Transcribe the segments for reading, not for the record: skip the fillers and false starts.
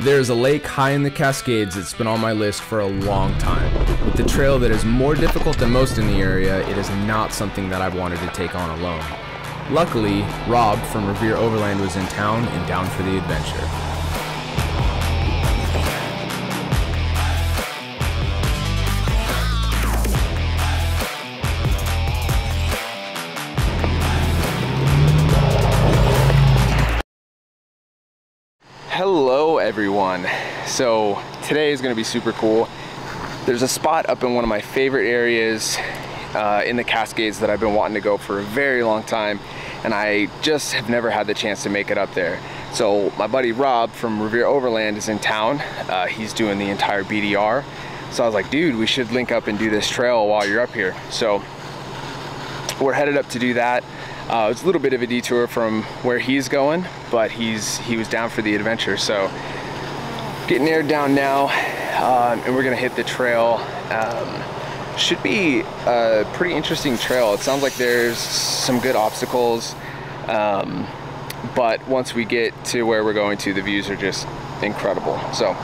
There's a lake high in the Cascades that's been on my list for a long time. With the trail that is more difficult than most in the area, it is not something that I've wanted to take on alone. Luckily, Rob from Revere Overland was in town and down for the adventure. Hello everyone. So today is going to be super cool. There's a spot up in one of my favorite areas in the Cascades that I've been wanting to go for a very long time, and I just have never had the chance to make it up there. So my buddy Rob from Revere Overland is in town. He's doing the entire BDR. So I was like, dude, we should link up and do this trail while you're up here. So we're headed up to do that. It's a little bit of a detour from where he's going, but he was down for the adventure. So getting aired down now, and we're gonna hit the trail. Should be a pretty interesting trail. It sounds like there's some good obstacles, but once we get to where we're going to, the views are just incredible. So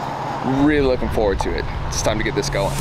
really looking forward to it. It's time to get this going.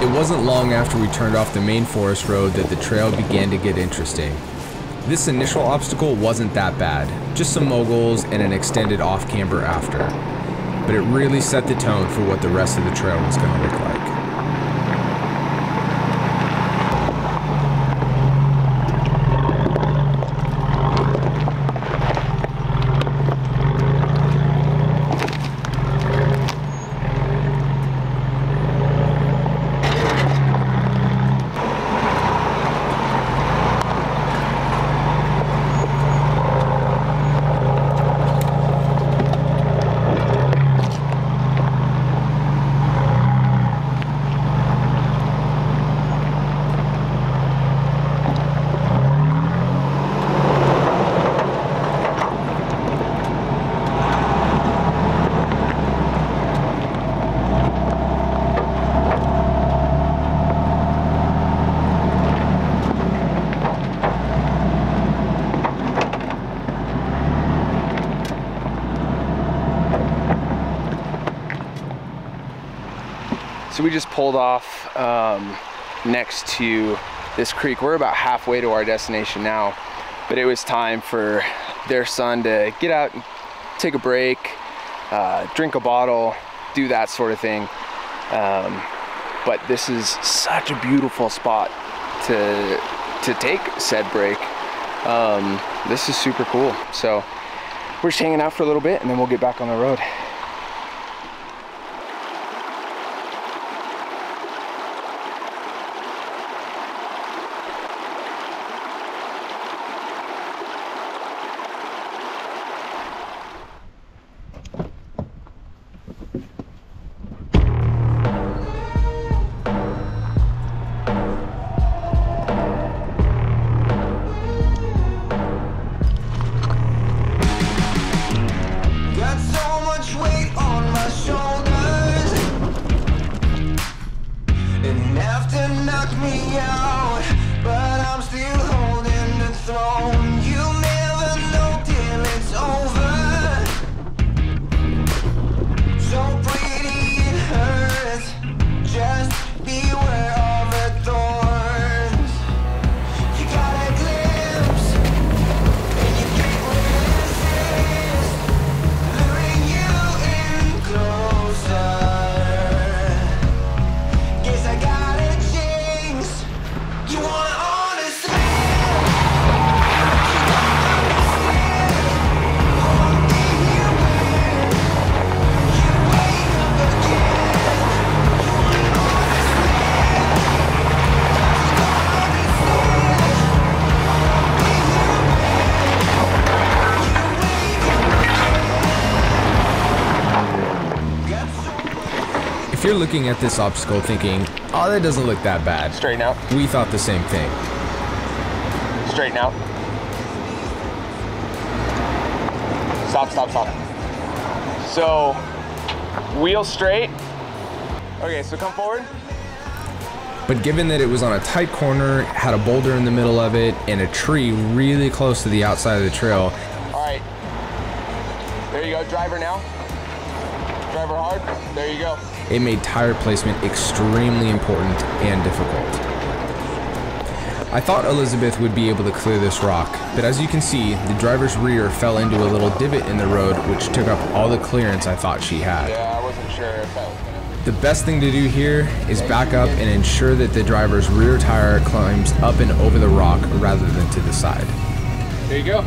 It wasn't long after we turned off the main forest road that the trail began to get interesting. This initial obstacle wasn't that bad, just some moguls and an extended off-camber after. But it really set the tone for what the rest of the trail was going to look like. So we just pulled off next to this creek. We're about halfway to our destination now, but it was time for their son to get out and take a break, drink a bottle, do that sort of thing. But this is such a beautiful spot to take said break. This is super cool. So we're just hanging out for a little bit and then we'll get back on the road. Got so much If you're looking at this obstacle thinking, oh, that doesn't look that bad. Straighten out. We thought the same thing. Straighten out. Stop, stop, stop. So, wheel straight. Okay, so come forward. But given that it was on a tight corner, had a boulder in the middle of it, and a tree really close to the outside of the trail. All right, there you go, driver now. Driver hard, there you go. It made tire placement extremely important and difficult. I thought Elizabeth would be able to clear this rock, but as you can see, the driver's rear fell into a little divot in the road, which took up all the clearance I thought she had. Yeah, I wasn't sure if that was gonna... The best thing to do here is back up and ensure that the driver's rear tire climbs up and over the rock rather than to the side. There you go.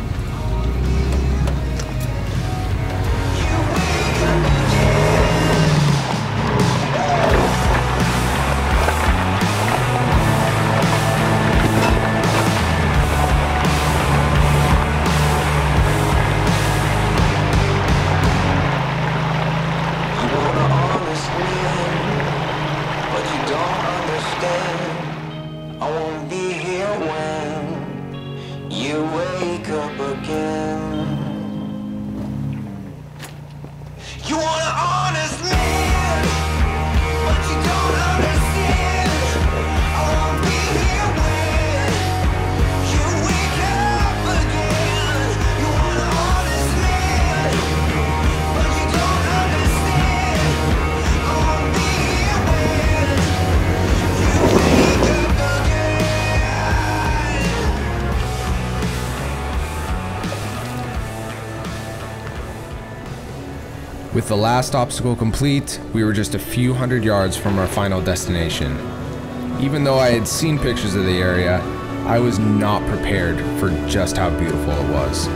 With the last obstacle complete, we were just a few hundred yards from our final destination. Even though I had seen pictures of the area, I was not prepared for just how beautiful it was.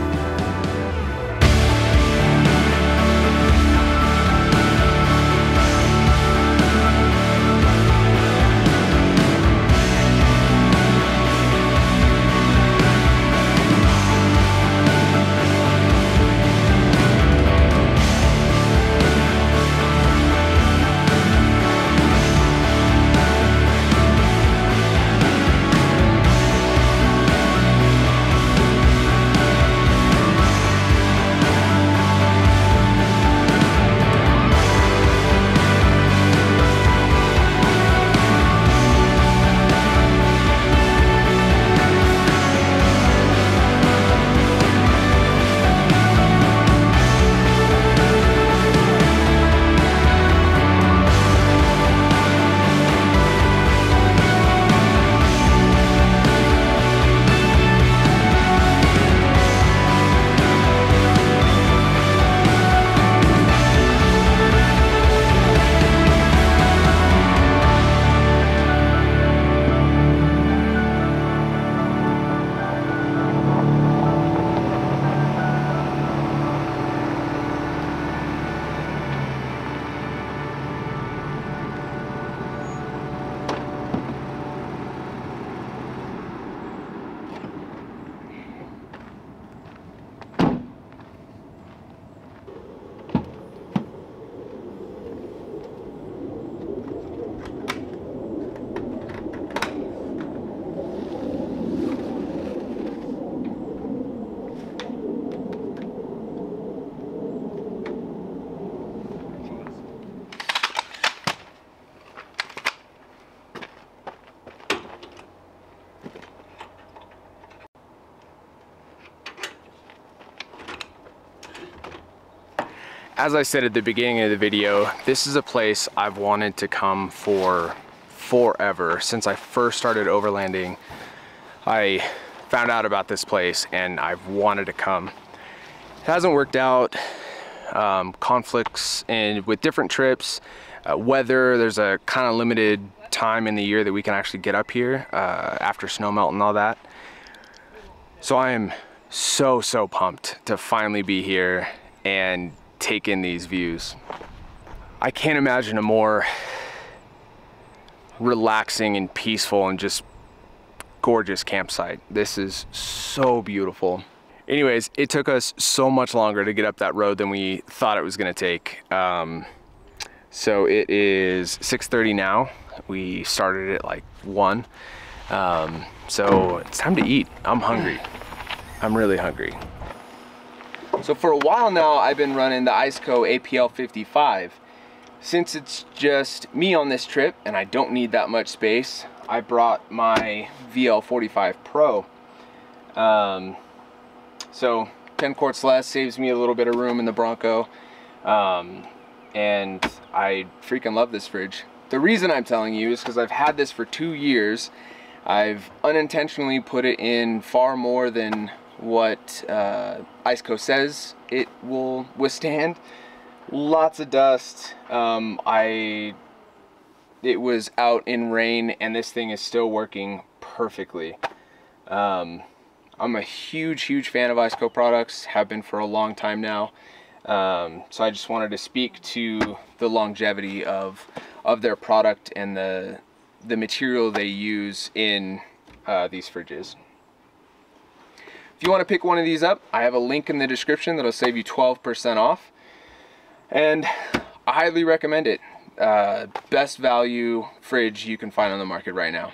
As I said at the beginning of the video, this is a place I've wanted to come for forever. Since I first started overlanding, I found out about this place and I've wanted to come. It hasn't worked out. Conflicts with different trips, weather, there's a kind of limited time in the year that we can actually get up here after snow melt and all that. So I am so pumped to finally be here and take in these views. I can't imagine a more relaxing and peaceful and just gorgeous campsite. This is so beautiful. Anyways, it took us so much longer to get up that road than we thought it was gonna take. So it is 6:30 now. We started at like 1. So it's time to eat. I'm hungry. I'm really hungry. So for a while now, I've been running the Iceco APL 55. Since it's just me on this trip and I don't need that much space, I brought my VL 45 Pro. So 10 quarts less saves me a little bit of room in the Bronco. And I freaking love this fridge. The reason I'm telling you is because I've had this for 2 years. I've unintentionally put it in far more than what Iceco says it will withstand. Lots of dust. It was out in rain and this thing is still working perfectly. I'm a huge fan of Iceco products, have been for a long time now. So I just wanted to speak to the longevity of their product and the material they use in these fridges. If you want to pick one of these up, I have a link in the description that'll save you 12% off. And I highly recommend it. Best value fridge you can find on the market right now.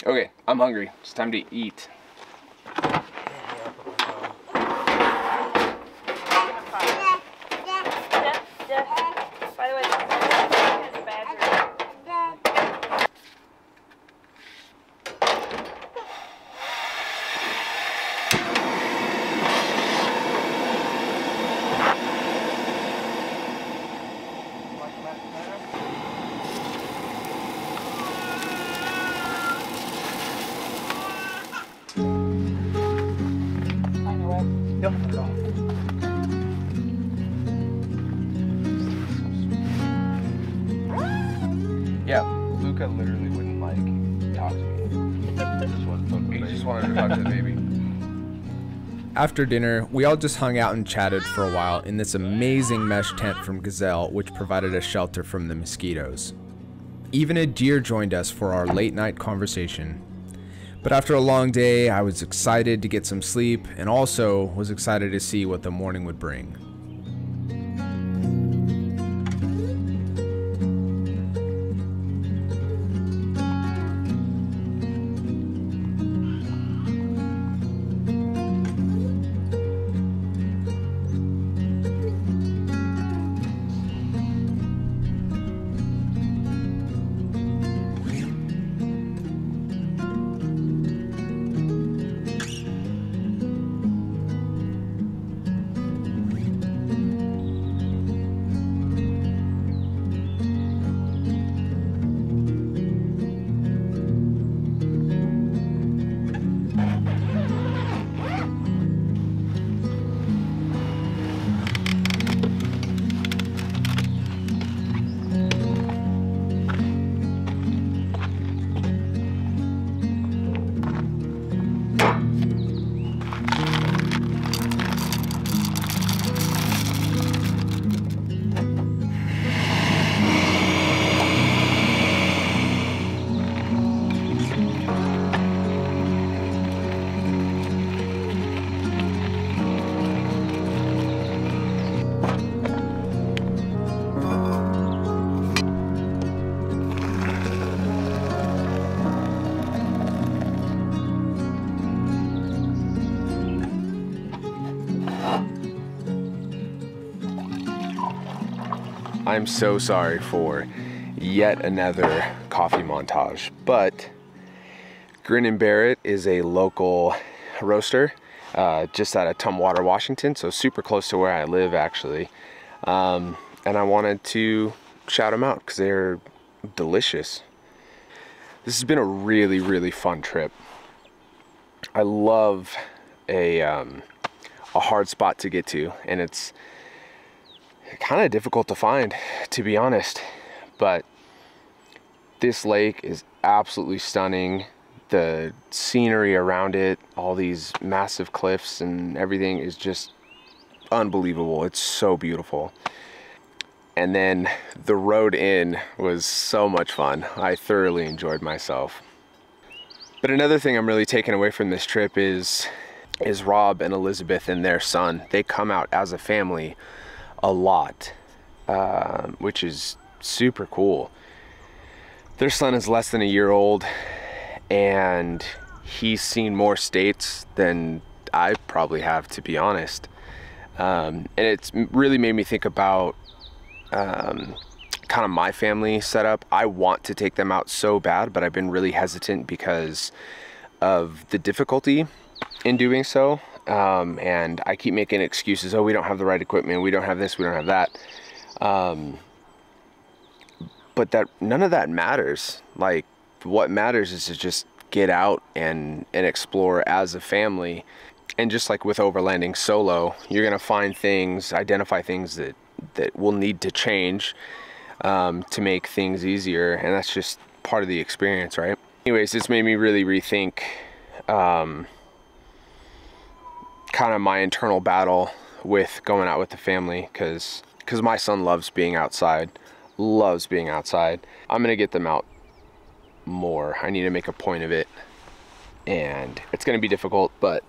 Okay, I'm hungry. It's time to eat. By the way, this is a badger. Yeah, Luca literally wouldn't like talk to me. He just wanted to talk to the baby. After dinner, we all just hung out and chatted for a while in this amazing mesh tent from Gazelle, which provided us shelter from the mosquitoes. Even a deer joined us for our late night conversation. But after a long day, I was excited to get some sleep and also was excited to see what the morning would bring. I'm so sorry for yet another coffee montage, but Grin & Barrett is a local roaster just out of Tumwater, Washington, so super close to where I live actually. And I wanted to shout them out because they're delicious. This has been a really fun trip. I love a hard spot to get to, and it's kind of difficult to find, to be honest, but this lake is absolutely stunning. The scenery around it, all these massive cliffs and everything is just unbelievable. It's so beautiful. And then the road in was so much fun. I thoroughly enjoyed myself. But another thing I'm really taking away from this trip is Rob and Elizabeth and their son. They come out as a family a lot, which is super cool. Their son is less than a year old, and he's seen more states than I probably have, to be honest. And it's really made me think about kind of my family setup. I want to take them out so bad, but I've been really hesitant because of the difficulty in doing so. And I keep making excuses. Oh, we don't have the right equipment. We don't have this. We don't have that. But none of that matters. Like, what matters is to just get out and explore as a family. And just like with overlanding solo, you're gonna find things, identify things that will need to change to make things easier, and that's just part of the experience, right? Anyways, it's made me really rethink kind of my internal battle with going out with the family, because my son loves being outside. I'm gonna get them out more. I need to make a point of it, and it's gonna be difficult, but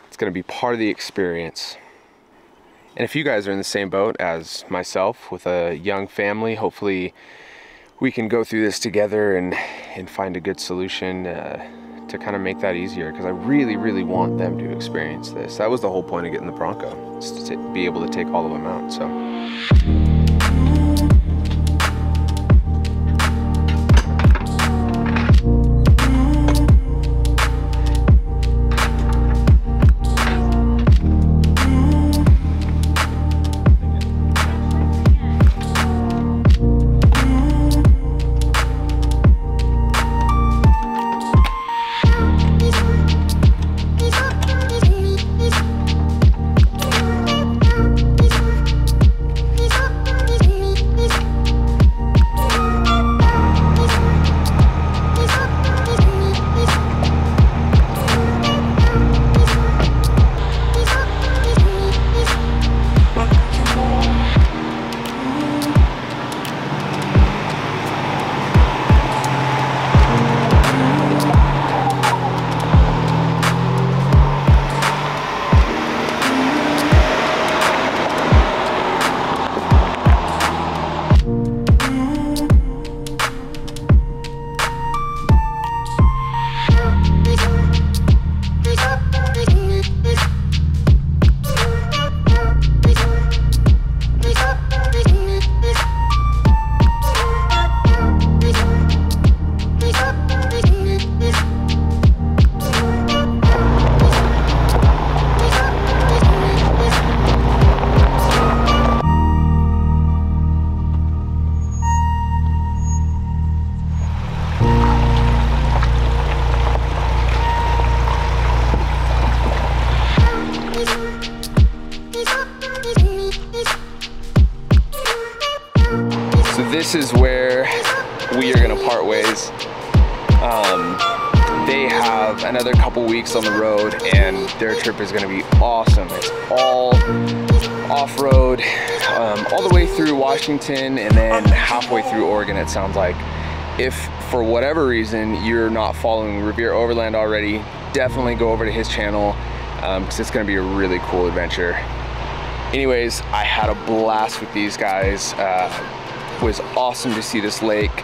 it's gonna be part of the experience. And if you guys are in the same boat as myself with a young family, hopefully we can go through this together and find a good solution to kind of make that easier, because I really, really want them to experience this. That was the whole point of getting the Bronco, is to be able to take all of them out. So. This is where we are gonna part ways. They have another couple weeks on the road, and their trip is gonna be awesome. It's all off-road, all the way through Washington and then halfway through Oregon, it sounds like. If for whatever reason you're not following Revere Overland already, definitely go over to his channel, because it's gonna be a really cool adventure. Anyways, I had a blast with these guys. It was awesome to see this lake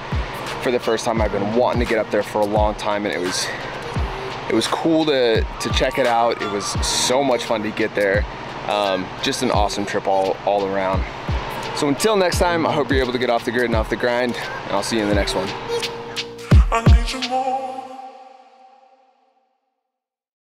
for the first time. I've been wanting to get up there for a long time, and it was cool to check it out. It was so much fun to get there. Just an awesome trip all around. So until next time, I hope you're able to get off the grid and off the grind, and I'll see you in the next one.